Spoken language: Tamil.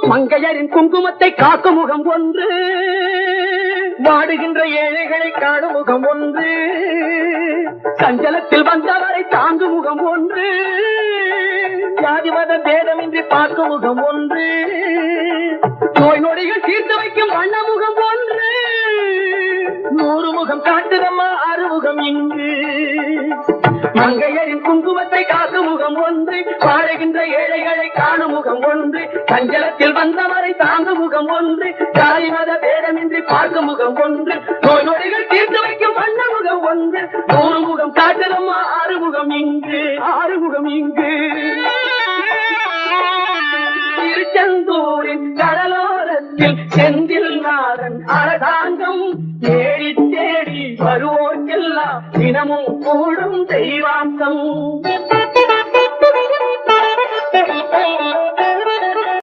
மங்கையரின் குங்குமத்தை காக்கும் முகம் ஒன்று, வாடுகின்ற ஏழைகளை காணும் முகம் ஒன்று, சஞ்சலத்தில் வந்தவரை தாங்கும் முகம் ஒன்று, ஜாதி மத பேதமின்றி பார்க்கும் முகம் ஒன்று, நோய் நொடிகள் தீர்த்து வைக்கும் வண்ண முகம் ஒன்று, 100 முகம் காட்டுதம்மா அறுமுகம் இங்கு. மங்கையரின் குங்குமத்தை காக்கும் முகம் ஒன்று, வாழுகின்ற ஏழைகளை காணும் முகம் ஒன்று, சஞ்சலத்தில் வந்தவரை தாங்கும் முகம் ஒன்று, ஜாதி மத பேதமின்றி பார்க்கும் முகம் ஒன்று, நோய் நொடிகள் தீர்த்து வைக்கும் வண்ண முகம் ஒன்று, 100 முகம் காட்டுதம்மா ஆறுமுகம் இங்கு. ஆறுமுகம் இங்கு. திருச்செந்தூரின் கடலோரத்தில் செந்தில் நாதன் அரசாங்கம் தேடி தேடி வருவோர்க்கெல்லாம் தினமும் கூடும் தெய்வாம்சம்.